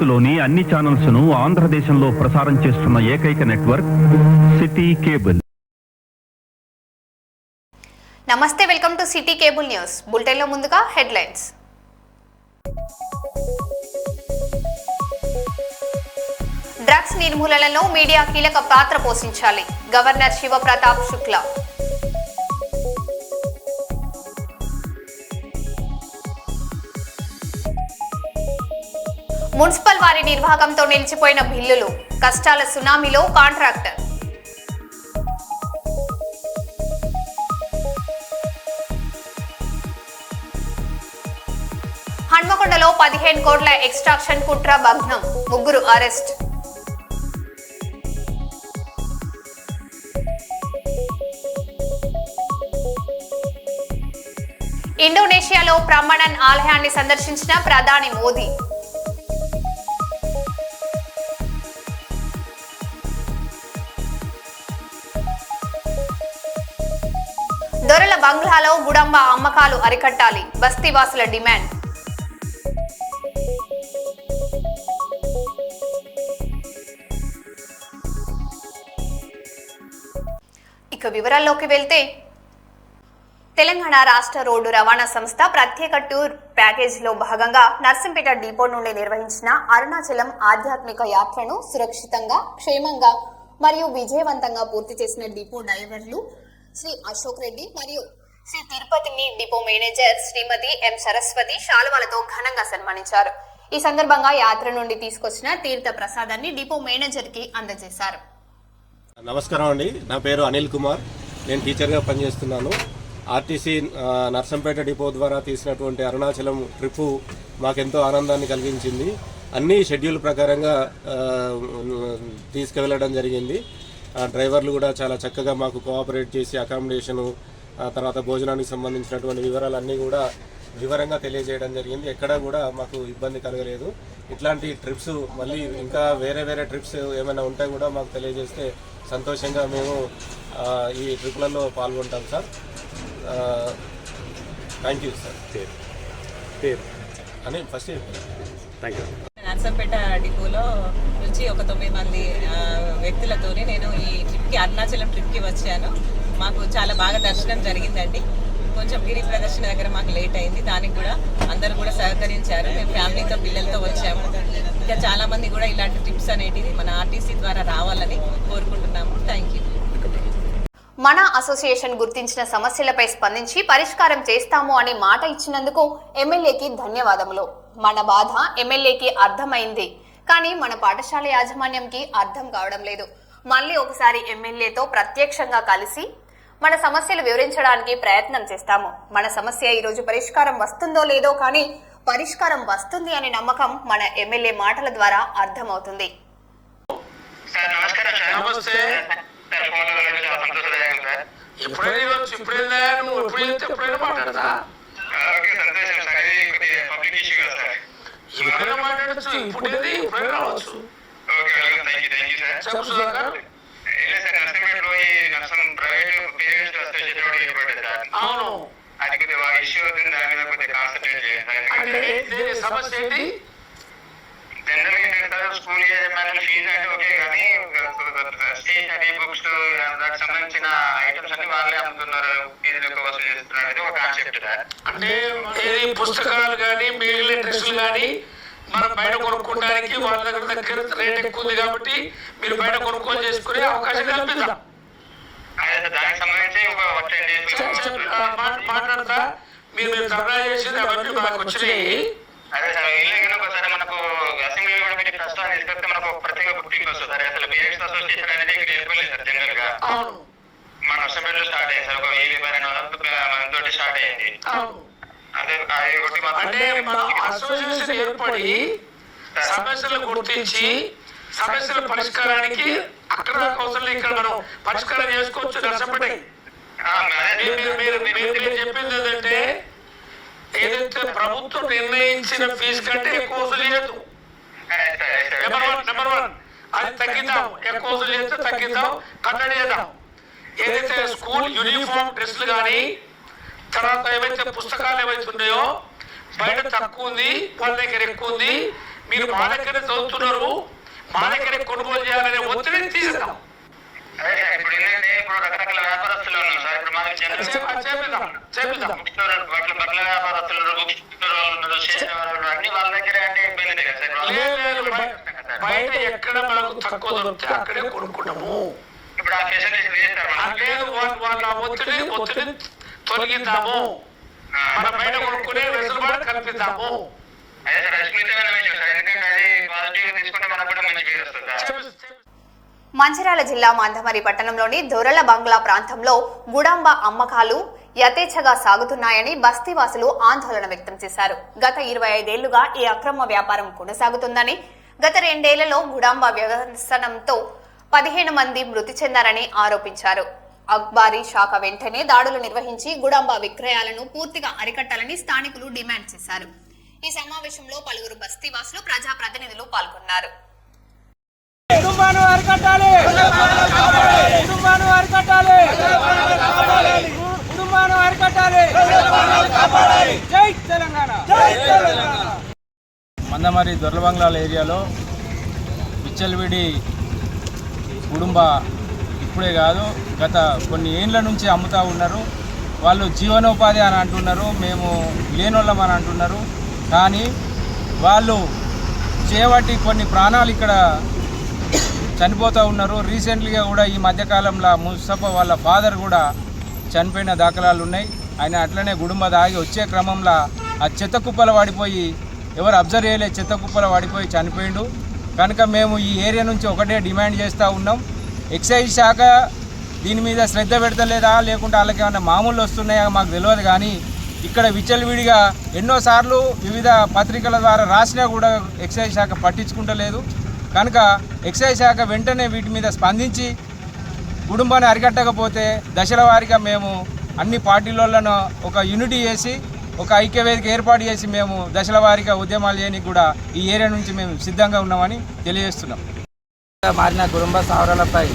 భారత్లోని అన్ని ఛానల్స్ ను ఆంధ్రదేశంలో ప్రసారం చేస్తున్న ఏకైక నెట్వర్క్ సిటీ కేబుల్. నమస్తే, welcome to city cable news. బులెటిన్లో ముందుగా హెడ్లైన్స్. డ్రగ్స్ నిర్మూలనలో మీడియా కీలక పాత్ర పోషించాలి. గవర్నర్ శివప్రతాప్ శుక్లా. మున్సిపల్ వారి నిర్వాహకంతో నిలిచిపోయిన బిల్లులు, కష్టాల సునామీలో కాంట్రాక్టర్. హన్మకొండలో 15 కోట్ల ఎక్స్ట్రాక్షన్ కుట్ర భగ్నం, 3 అరెస్ట్. ఇండోనేషియాలో బ్రహ్మణన్ ఆలయాన్ని సందర్శించిన ప్రధాని మోదీ. దొరల బంగ్లాలో గుడంబ అమ్మకాలు అరికట్టాలి, బస్తీవాసుల డిమాండ్. ఇక వివరాల్లోకి వెళ్తే, తెలంగాణ రాష్ట్ర రోడ్డు రవాణా సంస్థ ప్రత్యేక టూర్ ప్యాకేజీలో భాగంగా నర్సంపేట డిపో నుండి నిర్వహించిన అరుణాచలం ఆధ్యాత్మిక యాత్రను సురక్షితంగా, క్షేమంగా మరియు విజయవంతంగా పూర్తి చేసిన డిపో డ్రైవర్లు శ్రీ అశోక్ రెడ్డి మరియు శ్రీ తిరుపతిని డిపో మేనేజర్ శ్రీమతి ఎం సరస్వతి శాలువాలతో ఘనంగా సన్మానించారు. ఈ సందర్భంగా యాత్ర నుండి తీసుకొచ్చిన తీర్థ ప్రసాదాన్ని డిపో మేనేజర్ కి అందజేశారు. నమస్కారం అండి, నా పేరు అనిల్ కుమార్. నేను టీచర్గా పనిచేస్తున్నాను. ఆర్టీసీ నర్సంపేట డిపో ద్వారా తీసినటువంటి అరుణాచలం ట్రిప్పు మాకెంతో ఆనందాన్ని కలిగించింది. అన్ని షెడ్యూల్ ప్రకారంగా తీసుకువెళ్ళడం జరిగింది. డ్రైవర్లు కూడా చాలా చక్కగా మాకు కోఆపరేట్ చేసి అకామిడేషను, తర్వాత భోజనానికి సంబంధించినటువంటి వివరాలన్నీ కూడా వివరంగా తెలియజేయడం జరిగింది. ఎక్కడా కూడా మాకు ఇబ్బంది కలగలేదు. ఇట్లాంటి ట్రిప్స్ మళ్ళీ ఇంకా వేరే ట్రిప్స్ ఏమైనా ఉంటే కూడా మాకు తెలియజేస్తే సంతోషంగా మేము ఈ ట్రిప్లలో పాల్గొంటాం సార్. Thank you sir. అని ఫస్ట్ థ్యాంక్ యూ. నర్సంపేట డిపోలో నుంచి ఒక 9 మంది వ్యక్తులతోనే నేను ఈ ట్రిప్కి, అరుణాచలం ట్రిప్కి వచ్చాను. మాకు చాలా బాగా దర్శనం జరిగిందండి. కొంచెం గిరి ప్రదర్శన దగ్గర మాకు లేట్ అయింది. దానికి కూడా అందరూ కూడా సహకరించారు. మేము ఫ్యామిలీతో, పిల్లలతో వచ్చాము. ఇంకా చాలామంది కూడా ఇలాంటి ట్రిప్స్ అనేటివి మన ఆర్టీసీ ద్వారా రావాలని కోరుకుంటున్నాము. Thank you. మన అసోసియేషన్ గుర్తించిన సమస్యలపై స్పందించి పరిష్కారం చేస్తాము అని మాట ఇచ్చినందుకు ఎమ్మెల్యేకి ధన్యవాదములు. మన బాధ ఎమ్మెల్యేకి అర్థమైంది, కానీ మన పాఠశాల యాజమాన్యంకి అర్థం కావడం లేదు. మళ్ళీ ఒకసారి ఎమ్మెల్యేతో ప్రత్యక్షంగా కలిసి మన సమస్యలు వివరించడానికి ప్రయత్నం చేస్తాము. మన సమస్య ఈరోజు పరిష్కారం వస్తుందో లేదో, కానీ పరిష్కారం వస్తుంది అనే నమ్మకం మన ఎమ్మెల్యే మాటల ద్వారా అర్థమవుతుంది. స్కూల్ ఫీజు అంటే ఓకే, కానీ స్టేషనరీ బుక్స్ దానికి సంబంధించిన ఐటమ్స్ అన్ని వాళ్ళే అమ్ముతున్నారు, ఫీజులు ఎక్కువ వసూలు చేస్తున్నారు అనేది ఒక కాన్సెప్ట్. అంటే పుస్తకాలు కానీ, మిగిలిన డ్రెస్సులు కానీ మనం బయట కొనుక్కోవడానికి వాళ్ళ దగ్గర రేట్ ఎక్కువ ఉంది కాబట్టి మీరు బయట కొనుక్కోలు చేసుకునే అవకాశం కల్పిద్దాం. దానికి సంబంధించి ఒక 10 days మాట్లాడతా. మీరు ధర్నా చేసింది అవన్నీ మాకు వచ్చినాయి. అదే సార్, ఇల్లు ఒకసారి మనకు అసెంబ్లీ కూడా పెట్టి ప్రస్తుతాన్ని తీసుకొస్తే మనకు ప్రత్యేక గుర్తింపు వస్తుంది సార్. అసలు బిఎస్ అసోసియేషన్ అనేది ఇక్కడ ఏర్పడలేదు సార్. జనరల్ గా మన అసెంబ్లీలో స్టార్ట్ అయ్యింది సార్. ఒక 2012 తోటి స్టార్ట్ అయ్యింది. అదే అంటే మన అసోసియేషన్ ఏర్పడి సమస్యలు గుర్తించి సమస్యల పరిష్కారానికి అక్కడ అవసరం ఇక్కడ మనం పరిష్కారం చేసుకోవచ్చు. నర్సంపేట మీరు చెప్పింది ఏంటంటే, ఏదైతే ప్రభుత్వం నిర్ణయించిన ఫీజు కంటే ఎక్కువ వసూలు చేయదు. నెంబర్ వన్ అది తగ్గిద్దాం. ఎక్కువ వసూలు చేస్తే తగ్గిద్దాం, కట్టడి చేద్దాం. ఏదైతే స్కూల్ యూనిఫామ్ డ్రెస్సులు కానీ, తర్వాత ఏవైతే పుస్తకాలు ఏవైతే ఉన్నాయో బయట తక్కువ ఉంది, వాళ్ళ దగ్గర ఎక్కువ ఉంది, మీరు మా దగ్గర చదువుతున్నారు, మా దగ్గర కొనుగోలు చేయాలనే ఒత్తిడి తీసేద్దాం. అదే సార్, ఇప్పుడు ఏంటంటే ఇప్పుడు రకరకాల వ్యాపారస్తులు ఉన్నాం సార్. ఇప్పుడు మనకి చేపిద్దాం. బట్టల వ్యాపారస్తులు ఉన్నారు, బుక్ స్టోర్ వాళ్ళు ఉన్నారు, స్టేషనరీ వాళ్ళు ఉన్నారు, అన్ని వాళ్ళ దగ్గర అంటే ఇబ్బంది కదా సార్. బయట ఎక్కడ మనకు తక్కువ దొరికితే అక్కడే కొనుక్కుంటాము. ఇప్పుడు ఆ ఫెసిలిటీస్ చేస్తారు. లేదు, వాళ్ళ ఒత్తిడి తొలగిద్దాము, మన బయట కొనుక్కునే వెసులుబాటు కల్పిద్దాము. అదే సార్, సున్నితమైన విషయం సార్. ఎందుకంటే అది పాజిటివ్ తీసుకుంటే మనకు కూడా మంచి పేరు వస్తుంది సార్. మంచిర్యాల జిల్లా మందమరి పట్టణంలోని దొరల బంగ్లా ప్రాంతంలో గుడాంబ అమ్మకాలు యథేచ్ఛగా సాగుతున్నాయని బస్తీవాసులు ఆందోళన వ్యక్తం చేశారు. గత 25 ఏళ్లుగా ఈ అక్రమ వ్యాపారం కొనసాగుతుందని, గత 2 ఏళ్లలో గుడాంబ వ్యసనంతో 15 మంది మృతి చెందారని ఆరోపించారు. అక్బారీ శాఖ వెంటనే దాడులు నిర్వహించి గుడాంబ విక్రయాలను పూర్తిగా అరికట్టాలని స్థానికులు డిమాండ్ చేశారు. ఈ సమావేశంలో పలువురు బస్తీవాసులు, ప్రజాప్రతినిధులు పాల్గొన్నారు. మందమరి దొర్లబంగ్లాల ఏరియాలో విచ్చలవిడి కుటుంబ ఇప్పుడే కాదు గత కొన్ని ఏండ్ల నుంచి అమ్ముతూ ఉన్నారు. వాళ్ళు జీవనోపాధి అని అంటున్నారు, మేము లేనోళ్ళం అని అంటున్నారు. కానీ వాళ్ళు చేయబట్టి కొన్ని ప్రాణాలు ఇక్కడ చనిపోతూ ఉన్నారు. రీసెంట్లీగా కూడా ఈ మధ్యకాలంలో ముస్తఫా వాళ్ళ ఫాదర్ కూడా చనిపోయిన దాఖలాలు ఉన్నాయి. ఆయన అట్లనే గుడుంబ దాగి వచ్చే క్రమంలో ఆ చెత్త కుప్పలు పడిపోయి, ఎవరు అబ్జర్వ్ చేయలే, చెత్త కుప్పలు పడిపోయి చనిపోయిండు. కనుక మేము ఈ ఏరియా నుంచి ఒకటే డిమాండ్ చేస్తూ ఉన్నాం, ఎక్సైజ్ శాఖ దీని మీద శ్రద్ధ పెడతలేదా, లేకుంటే వాళ్ళకి ఏమైనా మామూలు వస్తున్నాయా మాకు తెలియదు. కానీ ఇక్కడ విచ్చలవిడిగా ఎన్నోసార్లు వివిధ పత్రికల ద్వారా రాసినా కూడా ఎక్సైజ్ శాఖ పట్టించుకుంటలేదు. కనుక ఎక్సైజ్ శాఖ వెంటనే వీటి మీద స్పందించి కుటుంబాన్ని అరికట్టకపోతే దశల వారీగా మేము అన్ని పార్టీలను ఒక యూనిటీ చేసి, ఒక ఐక్యవేదిక ఏర్పాటు చేసి మేము దశల వారీగా ఉద్యమాలు చేయడానికి కూడా ఈ ఏరియా నుంచి మేము సిద్ధంగా ఉన్నామని తెలియజేస్తున్నాం. మారిన కుటుంబ సవరణలపై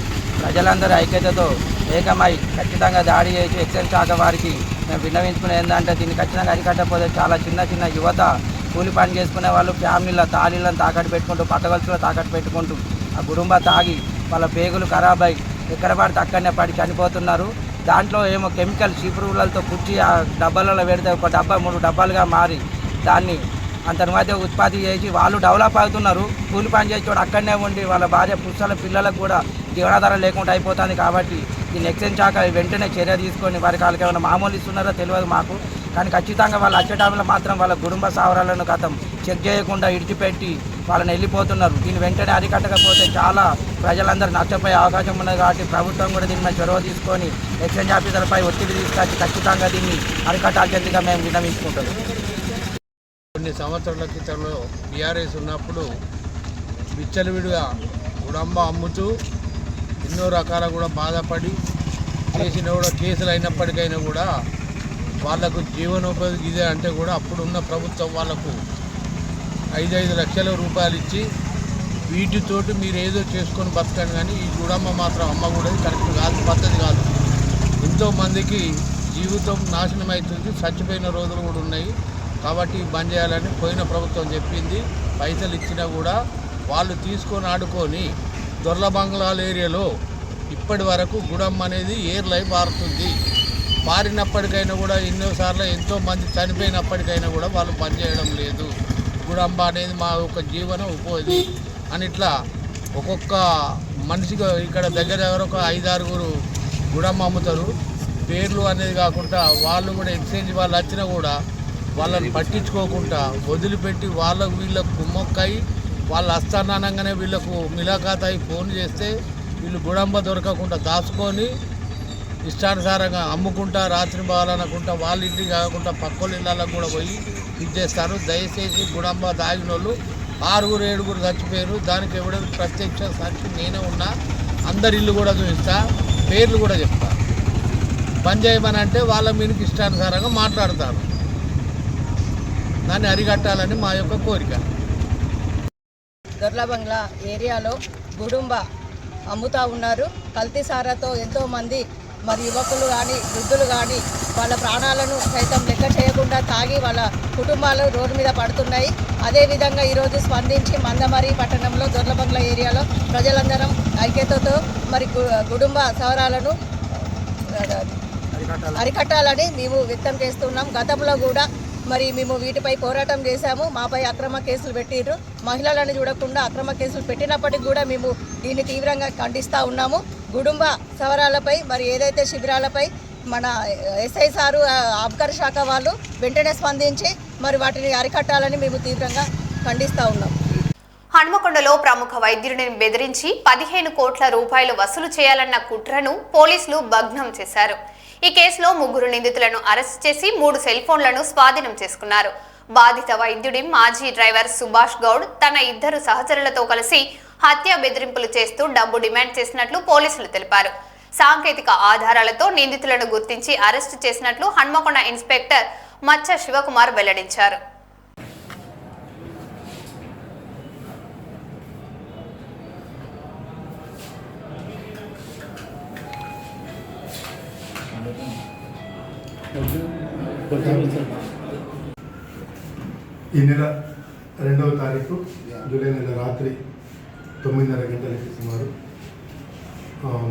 ప్రజలందరూ ఐక్యతతో ఏకమై ఖచ్చితంగా దాడి చేసి ఎక్సైజ్ శాఖ వారికి మేము విన్నవించుకునేది ఏంటంటే, దీన్ని ఖచ్చితంగా అరికట్టకపోతే చాలా చిన్న యువత కూలి పని చేసుకునే వాళ్ళు ఫ్యామిలీల తాళీలను తాకట్టు పెట్టుకుంటూ, పట్టగలుసులో తాకట్టు పెట్టుకుంటూ ఆ కుటుంబ తాగి వాళ్ళ పేగులు ఖరాబ్ అయి ఎక్కడ పడితే అక్కడనే పడి చనిపోతున్నారు. దాంట్లో ఏమో కెమికల్ చీపురులతో పుచ్చి ఆ డబ్బాలలో పెడితే ఒక డబ్బా 3 డబ్బాలుగా మారి దాన్ని అంతటి మధ్య ఉత్పత్తి చేసి వాళ్ళు డెవలప్ అవుతున్నారు. కూలి పని చేసేవాడు అక్కడనే ఉండి వాళ్ళ భార్య పుస్తల పిల్లలకు కూడా జీవనాధారం లేకుండా అయిపోతుంది. కాబట్టి దీన్ని ఎక్సైజ్ శాఖ వెంటనే చర్య తీసుకొని వారికి వాళ్ళకి ఏమైనా మామూలు ఇస్తున్నారో తెలియదు మాకు. కానీ ఖచ్చితంగా వాళ్ళు వచ్చే టైంలో మాత్రం వాళ్ళ కుటుంబ సవరాలను చెక్ చేయకుండా ఇడిచిపెట్టి వాళ్ళని వెళ్ళిపోతున్నారు. దీన్ని వెంటనే అరికట్టకపోతే చాలా ప్రజలందరూ నష్టపోయే అవకాశం ఉన్నది. కాబట్టి ప్రభుత్వం కూడా దీని మీద చొరవ తీసుకొని ఎక్సైజ్ ఆఫీసర్పై ఒత్తిడి తీసుకొచ్చి ఖచ్చితంగా దీన్ని అరికట్టాల్సిందిగా మేము విన్నవించుకుంటున్నాం. కొన్ని సంవత్సరాల క్రితంలో టీఆర్ఎస్ ఉన్నప్పుడు విచ్చలవిడిగా గుడంబ అమ్ముతూ ఎన్నో రకాల కూడా బాధపడి చేసిన కూడా కేసులు అయినప్పటికైనా కూడా వాళ్లకు జీవనోపాధి ఇదే అంటే కూడా అప్పుడున్న ప్రభుత్వం వాళ్లకు 5 లక్షల రూపాయలు ఇచ్చి వీటితోటి మీరు ఏదో చేసుకొని బతకండి, కానీ ఈ గుడమ్మ మాత్రం అమ్మకూడదు, కరెక్ట్ కాదు, పద్ధతి కాదు. ఎంతోమందికి జీవితం నాశనం అవుతుంది, చచ్చిపోయిన రోజులు కూడా ఉన్నాయి. కాబట్టి బంద్ చేయాలని పోయిన ప్రభుత్వం చెప్పింది. పైసలు ఇచ్చినా కూడా వాళ్ళు తీసుకొని ఆడుకొని దొర్ల బంగ్లాల ఏరియాలో ఇప్పటి వరకు గుడమ్మ అనేది ఎయిర్ లైఫ్ మారుతుంది. మారినప్పటికైనా కూడా ఎన్నోసార్లు ఎంతోమంది చనిపోయినప్పటికైనా కూడా వాళ్ళు బంద్ చేయడం లేదు. గుడంబ అనేది మా యొక్క జీవన ఉపాధి అని ఇట్లా ఒక్కొక్క మనిషికి ఇక్కడ దగ్గర ఒక 5-6 గుడమ్మ అమ్ముతారు. పేర్లు అనేది కాకుండా వాళ్ళు కూడా ఎక్స్చేంజ్ వాళ్ళు వచ్చినా కూడా వాళ్ళని పట్టించుకోకుండా వదిలిపెట్టి వాళ్ళకు వీళ్ళకు కుమ్మక్కయి వాళ్ళు అస్థానంగానే వీళ్ళకు మిలాఖాత్ అయి ఫోన్ చేస్తే వీళ్ళు గుడంబ దొరకకుండా దాచుకొని ఇష్టానుసారంగా అమ్ముకుంటా రాత్రి బాగాలనుకుంటా వాళ్ళ ఇంటికి కాకుండా పక్కల ఇళ్ళకు కూడా పోయి ఇచ్చేస్తారు. దయచేసి గుడంబ దాగిన వాళ్ళు 6-7 చచ్చిపోయారు. దానికి ఎవడైనా ప్రత్యక్ష సాక్షి నేనే ఉన్నా, అందరి ఇల్లు కూడా చూపిస్తా, పేర్లు కూడా చెప్తా. బంద్ చేయమని అంటే వాళ్ళ మీదకి ఇష్టానుసారంగా మాట్లాడతారు. దాన్ని అరికట్టాలని మా యొక్క కోరిక. దొర్ల బంగ్లా ఏరియాలో గుడుంబ అమ్ముతూ ఉన్నారు. కల్తీ సారాతో ఎంతోమంది మరి యువకులు కానీ వృద్ధులు కానీ వాళ్ళ ప్రాణాలను సైతం లెక్క చేయకుండా తాగి వాళ్ళ కుటుంబాలు రోడ్డు మీద పడుతున్నాయి. అదేవిధంగా ఈరోజు స్పందించి మందమరి పట్టణంలో దొర్లబంగ్లా ఏరియాలో ప్రజలందరం ఐక్యతతో మరి కుటుంబ సవరాలను అరికట్టాలని మేము వ్యక్తం చేస్తున్నాం. గతంలో కూడా మరి మేము వీటిపై పోరాటం చేశాము. మాపై అక్రమ కేసులు పెట్టిర్రు. మహిళలను చూడకుండా అక్రమ కేసులు పెట్టినప్పటికీ కూడా మేము దీన్ని తీవ్రంగా ఖండిస్తూ ఉన్నాము. కుటుంబ సవరాలపై మరి ఏదైతే శిబిరాలపై మన ఎస్ఐ సారు ఆబ్కారీ శాఖ వాళ్ళు వెంటనే స్పందించి మరి వాటిని అరికట్టాలని మేము తీవ్రంగా ఖండిస్తూ ఉన్నాం. హన్మకొండలో ప్రముఖ వైద్యుడిని బెదిరించి 15 కోట్ల రూపాయలు వసూలు చేయాలన్న కుట్రను పోలీసులు భగ్నం చేశారు. ఈ కేసులో 3 నిందితులను అరెస్టు చేసి 3 సెల్ ఫోన్లను స్వాధీనం చేసుకున్నారు. బాధిత వైద్యుడి మాజీ డ్రైవర్ సుభాష్ గౌడ్ తన 2 సహచరులతో కలిసి హత్య బెదిరింపులు చేస్తూ డబ్బు డిమాండ్ చేసినట్లు పోలీసులు తెలిపారు. సాంకేతిక ఆధారాలతో నిందితులను గుర్తించి అరెస్టు చేసినట్లు హన్మకొండ ఇన్స్పెక్టర్ మచ్చ శివకుమార్ వెల్లడించారు. ఈ నెల 2వ తారీఖు జూలై నెల రాత్రి 9:30 గంటలకి సుమారు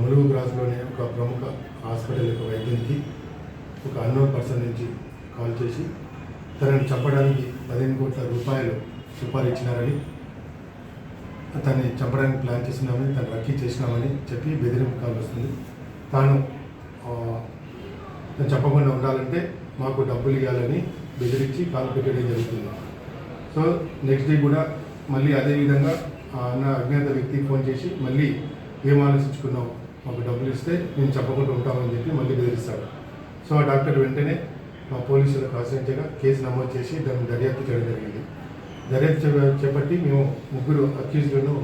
ములుగు క్రాస్లోని ఒక ప్రముఖ హాస్పిటల్ యొక్క వైద్యునికి ఒక అన్నోన్ పర్సన్ నుంచి కాల్ చేసి తనని చంపడానికి 15 కోట్ల రూపాయలు సుపారీ ఇచ్చినారని, తనని చంపడానికి ప్లాన్ చేసినామని, తను రక్కీ చేసినామని చెప్పి బెదిరింపు కాల్ వస్తుంది. తాను చెప్పకుండా ఉండాలంటే మాకు డబ్బులు ఇవ్వాలని బెదిరించి కాల్ పెట్టడం జరుగుతుంది. సో నెక్స్ట్ డే కూడా మళ్ళీ అదేవిధంగా అన్న అజ్ఞాత వ్యక్తికి ఫోన్ చేసి మళ్ళీ ఏం ఆలోచించుకున్నావు, మాకు డబ్బులు ఇస్తే నేను చెప్పకుండా ఉంటామని చెప్పి మళ్ళీ బెదిరిస్తాడు. సో ఆ డాక్టర్ వెంటనే మా పోలీసులకు ఆశ్రయించగా కేసు నమోదు చేసి దాన్ని దర్యాప్తు చేయడం జరిగింది. దర్యాప్తు చేపట్టి మేము 3 అక్యూజ్లను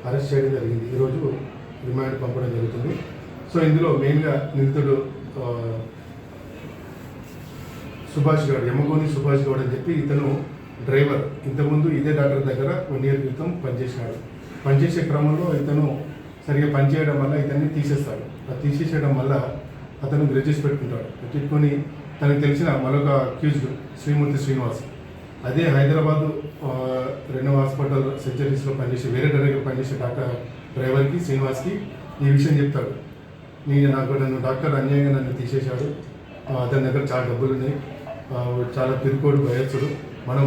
అరెస్ట్ చేయడం జరిగింది. ఈరోజు రిమాండ్ పంపడం జరుగుతుంది. సో ఇందులో మెయిన్గా నిందితుడు సుభాష్ గౌడ్, యమగోని సుభాష్ గౌడ్ అని చెప్పి ఇతను డ్రైవర్. ఇంతకుముందు ఇదే డాక్టర్ దగ్గర 1 ఇయర్ క్రితం పనిచేసినాడు. పనిచేసే క్రమంలో ఇతను సరిగా పనిచేయడం వల్ల ఇతన్ని తీసేస్తాడు. అది తీసేసేయడం వల్ల అతను గ్రెడ్జెస్ పెట్టుకుంటాడు. పెట్టుకొని తనకు తెలిసిన మరొక అక్యూజ్డ్ శ్రీమూర్తి శ్రీనివాస్, అదే హైదరాబాదు 2వ హాస్పిటల్ సెంచరీస్లో పనిచేసే వేరే దగ్గర పనిచేసే డ్రైవర్కి శ్రీనివాస్కి ఈ విషయం చెప్తాడు. నన్ను డాక్టర్ అన్యాయంగా నన్ను తీసేశాడు, అతని దగ్గర చాలా డబ్బులు ఉన్నాయి, చాలా పిరుకోడు వయస్సుడు, మనం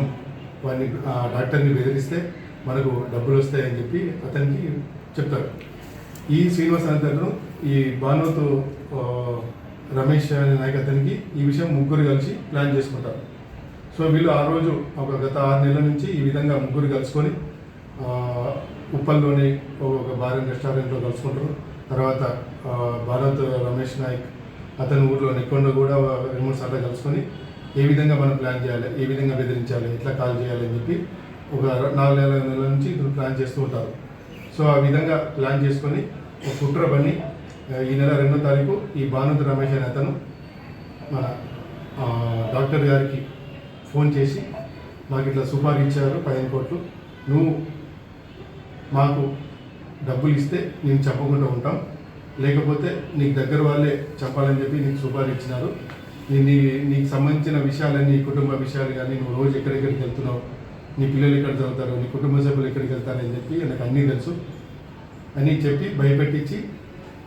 వాడిని డాక్టర్ని బెదిరిస్తే మనకు డబ్బులు వస్తాయని చెప్పి అతనికి చెప్తారు. ఈ శ్రీనివాస్ అతను ఈ భానుతో రమేష్ అనే నాయక్ అతనికి ఈ విషయం 3 కలిసి ప్లాన్ చేసుకుంటారు. సో వీళ్ళు ఆ రోజు గత 6 నెలల నుంచి ఈ విధంగా 3 కలుసుకొని ఉప్పల్లోని ఒక బార్ అండ్ రెస్టారెంట్లో కలుసుకుంటారు. తర్వాత భారత్ రమేష్ నాయక్ అతని ఊర్లో నెక్కొండ కూడా 2-3 సార్లు కలుసుకొని ఏ విధంగా మనం ప్లాన్ చేయాలి, ఏ విధంగా బెదిరించాలి, ఎట్లా కాల్ చేయాలి అని చెప్పి ఒక 4 నెలల నుంచి ప్లాన్ చేస్తూ ఉంటారు. సో ఆ విధంగా ప్లాన్ చేసుకొని ఒక కుట్ర పని ఈ నెల 2వ తారీఖు ఈ భానుత రమేష్ అనే అతను మన డాక్టర్ గారికి ఫోన్ చేసి నాకు ఇట్లా సుపారీ ఇచ్చారు 15 కోట్లు, నువ్వు మాకు డబ్బులు ఇస్తే నేను చెప్పకుండా ఉంటాం, లేకపోతే నీకు దగ్గర వాళ్ళే చెప్పాలని చెప్పి నీకు సుపారీ ఇచ్చినారు, నీకు సంబంధించిన విషయాలన్నీ కుటుంబ విషయాలు కానీ నువ్వు రోజు ఎక్కడెక్కడికి వెళ్తున్నావు, నీ పిల్లలు ఎక్కడ చదువుతారు, నీ కుటుంబ సభ్యులు ఎక్కడికి వెళ్తారని చెప్పి నాకు అన్నీ తెలుసు అని చెప్పి భయపెట్టించి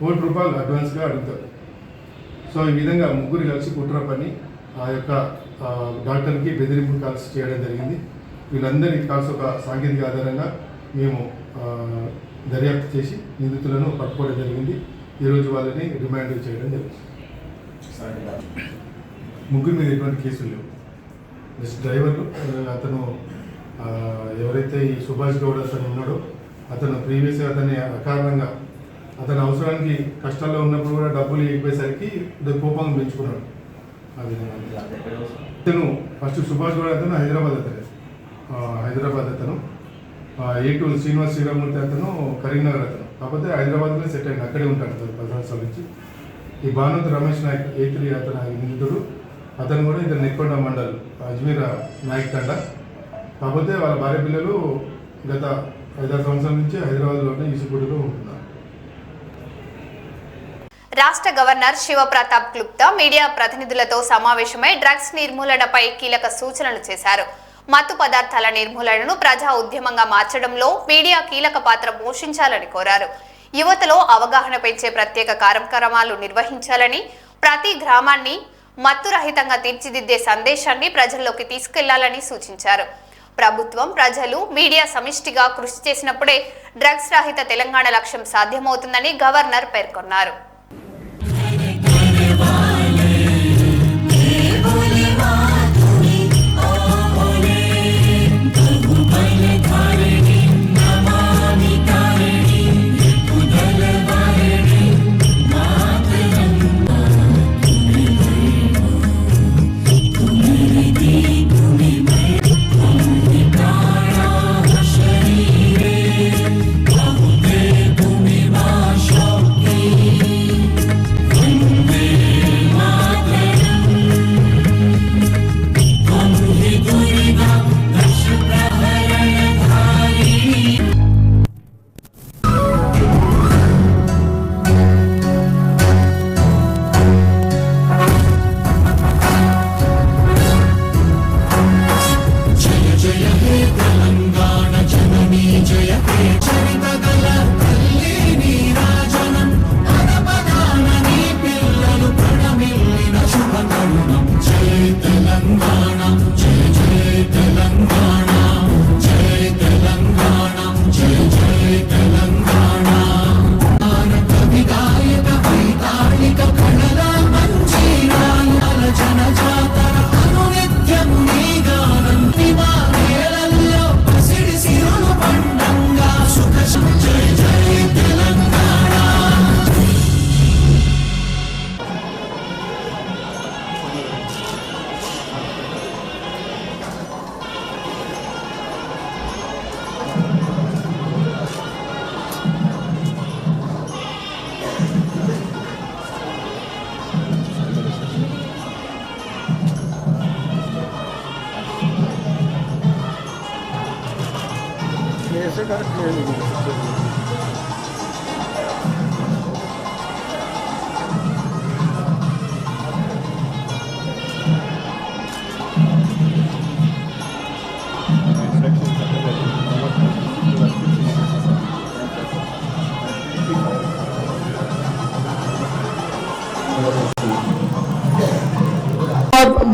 1 కోటి రూపాయలు అడ్వాన్స్గా అడుగుతారు. సో ఈ విధంగా 3 కలిసి కుట్ర పని ఆ యొక్క డాక్టర్కి బెదిరింపు కాల్స్ చేయడం జరిగింది. వీళ్ళందరి కాల్స్ ఒక సాంకేతిక ఆధారంగా మేము దర్యాప్తు చేసి నిందితులను పట్టుకోవడం జరిగింది. ఈరోజు వాళ్ళని రిమాండ్ చేయడం జరిగింది. 3 మీద ఎటువంటి కేసులు లేవు. జస్ట్ డ్రైవర్లు అతను ఎవరైతే ఈ సుభాష్ గౌడ్ అతను ఉన్నాడో అతను ప్రీవియస్గా అతన్ని అకారణంగా అతని అవసరానికి కష్టాల్లో ఉన్నప్పుడు కూడా డబ్బులు ఇవ్వేసరికి కోపంగా పెంచుకున్నాడు. ఆ విధంగా అతను ఫస్ట్ సుభాష్ గౌడ్ అతను హైదరాబాద్ అతను A2 శ్రీనివాస్ శ్రీరామూర్తి అతను కరీంనగర్ అతను, కాకపోతే హైదరాబాద్లో సెట్ అయింది, అక్కడే ఉంటాడు అతను 10 సంవత్సరాల నుంచి. ఈ భానుత రమేష్ నాయక్ A3 అతను నిందితుడు, అతను కూడా ఇతను నెక్కొండ మండల్ అజ్మీర్ నాయక్ తండ, కాకపోతే వాళ్ళ భార్య పిల్లలు గత 5-6 సంవత్సరాల నుంచి హైదరాబాద్లోనే ఈసుగూడలో ఉంటున్నారు. రాష్ట్ర గవర్నర్ శివప్రతాప్ గుప్తా మీడియా ప్రతినిధులతో సమావేశమై డ్రగ్స్ నిర్మూలనపై కీలక సూచనలు చేశారు. మత్తు పదార్థాల నిర్మూలనను ప్రజా ఉద్యమంగా మార్చడంలో మీడియా కీలక పాత్ర పోషించాలని కోరారు. యువతలో అవగాహన పెంచే ప్రత్యేక కార్యక్రమాలు నిర్వహించాలని, ప్రతి గ్రామాన్ని మత్తు రహితంగా తీర్చిదిద్దే సందేశాన్ని ప్రజల్లోకి తీసుకెళ్లాలని సూచించారు. ప్రభుత్వం, ప్రజలు, మీడియా సమిష్టిగా కృషి చేసినప్పుడే డ్రగ్స్ రహిత తెలంగాణ లక్ష్యం సాధ్యమవుతుందని గవర్నర్ పేర్కొన్నారు.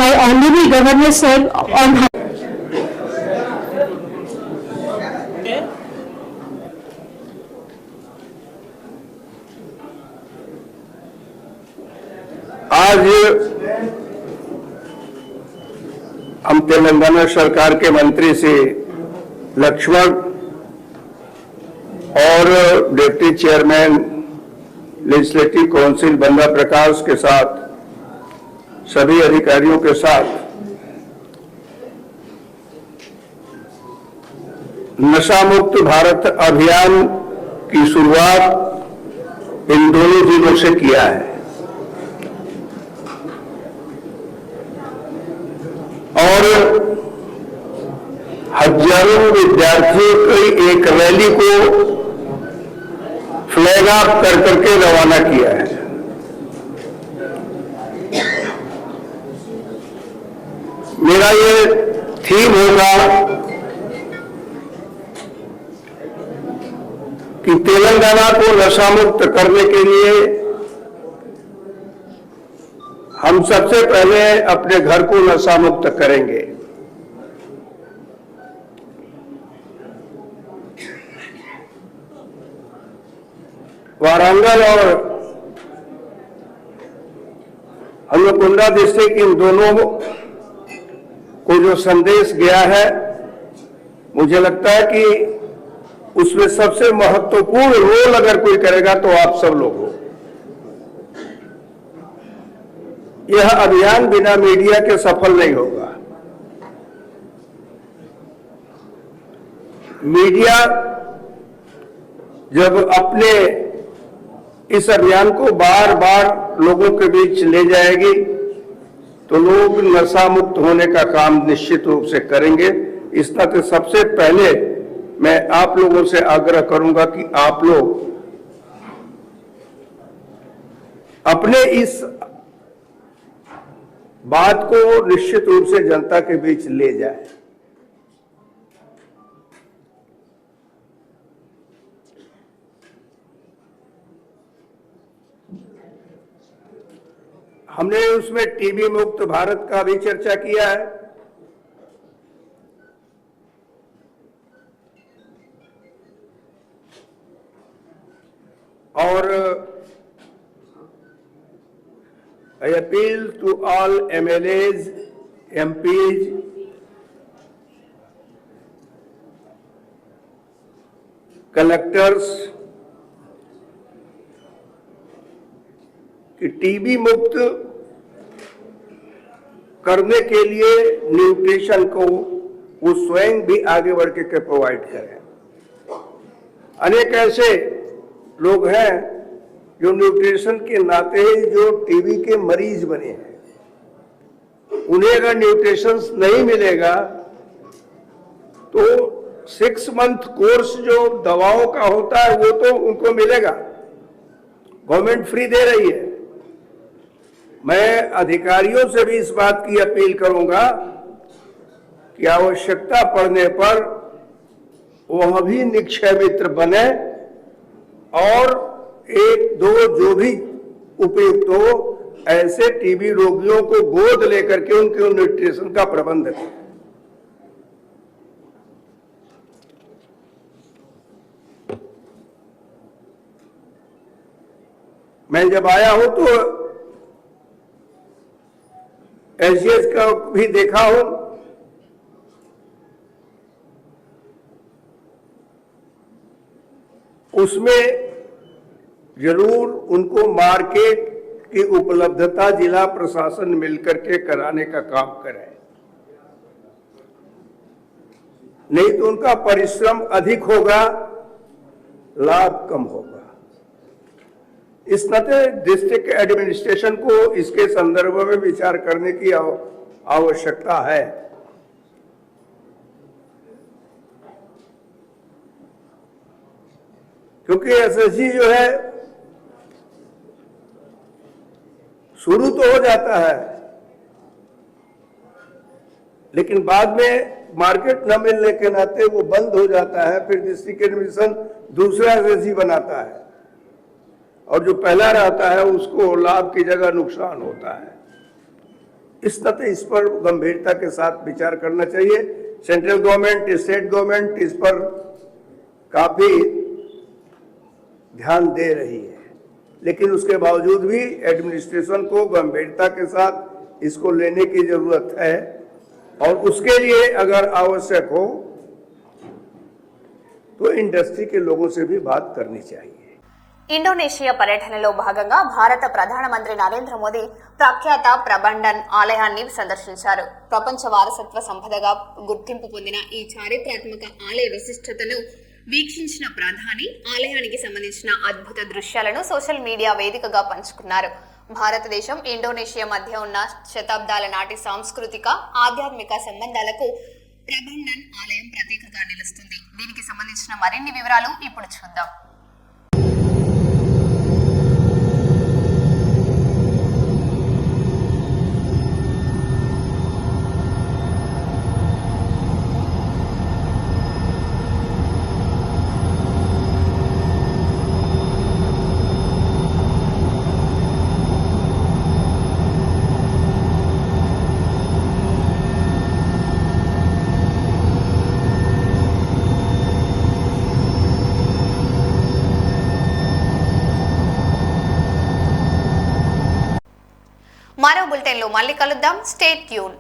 By Honorable Governor Sir on आज हम तेलंगाना सरकार के मंत्री से लक्ष्मण और डिप्टी चेयरमैन लेजिस्लेटिव काउंसिल बंदा प्रकाश के साथ सभी अधिकारियों के साथ नशा मुक्त भारत अभियान की शुरुआत इन दोनों जिलों से किया है और हजारों विद्यार्थियों की एक रैली को फ्लैग ऑफ कर करके रवाना किया है। मेरा ये थीम होगा कि तेलंगाना को नशा मुक्त करने के लिए हम सबसे पहले अपने घर को नशा मुक्त करेंगे। वारंगल और हनुमकुंडा डिस्ट्रिक्ट इन दोनों को जो संदेश गया है, मुझे लगता है कि उसमें सबसे महत्वपूर्ण रोल अगर कोई करेगा तो आप सब लोग हो। यह अभियान बिना मीडिया के सफल नहीं होगा। मीडिया जब अपने इस अभियान को बार बार लोगों के बीच ले जाएगी तो लोग नशा मुक्त होने का काम निश्चित रूप से करेंगे। इस नाते सबसे पहले मैं आप लोगों से आग्रह करूंगा कि आप लोग अपने इस बात को निश्चित रूप से जनता के बीच ले जाए। हमने उसमें टीबी मुक्त भारत का भी चर्चा किया है, और I appeal to all MLAs, MPs, collectors कि टीबी मुक्त करने के लिए न्यूट्रिशन को वो स्वयं भी आगे बढ़ के प्रोवाइड करें। अनेक ऐसे लोग हैं जो न्यूट्रिशन के नाते जो टीबी के मरीज बने हैं, उन्हें अगर न्यूट्रिशन नहीं मिलेगा तो 6 मंथ कोर्स जो दवाओं का होता है वो तो उनको मिलेगा, गवर्नमेंट फ्री दे रही है। मैं अधिकारियों से भी इस बात की अपील करूंगा कि आवश्यकता पड़ने पर वह भी निक्षय मित्र बने और 1-2 जो भी उपयुक्त हो ऐसे टीबी रोगियों को गोद लेकर के उनके न्यूट्रिशन का प्रबंध करें। मैं जब आया हूं तो एसजीएस का भी देखा हूं, उसमें जरूर उनको मार्केट की उपलब्धता जिला प्रशासन मिलकर के कराने का काम करे, नहीं तो उनका परिश्रम अधिक होगा, लाभ कम होगा। इस नाते डिस्ट्रिक्ट एडमिनिस्ट्रेशन को इसके संदर्भ में विचार करने की आवश्यकता है। क्योंकि एसएसजी जो है शुरू तो हो जाता है लेकिन बाद में मार्केट न मिलने के नाते वो बंद हो जाता है, फिर डिस्ट्रिक्ट एडमिनिस्ट्रेशन दूसरा एसएसजी बनाता है और जो पहला रहता है उसको लाभ की जगह नुकसान होता है। इस नाते इस पर गंभीरता के साथ विचार करना चाहिए। सेंट्रल गवर्नमेंट, स्टेट गवर्नमेंट इस पर काफी ध्यान दे रही है, लेकिन उसके बावजूद भी एडमिनिस्ट्रेशन को गंभीरता के साथ इसको लेने की जरूरत है और उसके लिए अगर आवश्यक हो तो इंडस्ट्री के लोगों से भी बात करनी चाहिए। ఇండోనేషియా పర్యటనలో భాగంగా భారత ప్రధానమంత్రి నరేంద్ర మోదీ ప్రఖ్యాత ప్రభండన్ ఆలయాన్ని సందర్శించారు. ప్రపంచ వారసత్వ సంపదగా గుర్తింపు పొందిన ఈ చారిత్రాత్మక ఆలయ విశిష్టతను వీక్షించిన ప్రధాని ఆలయానికి సంబంధించిన అద్భుత దృశ్యాలను సోషల్ మీడియా వేదికగా పంచుకున్నారు. భారతదేశం ఇండోనేషియా మధ్య ఉన్న శతాబ్దాల నాటి సాంస్కృతిక ఆధ్యాత్మిక సంబంధాలకు ప్రభండన్ ఆలయం ప్రతీకగా నిలుస్తుంది. దీనికి సంబంధించిన మరిన్ని వివరాలు ఇప్పుడు చూద్దాం. మరో బులెటిన్లో మళ్ళీ కలుద్దాం. Stay tune.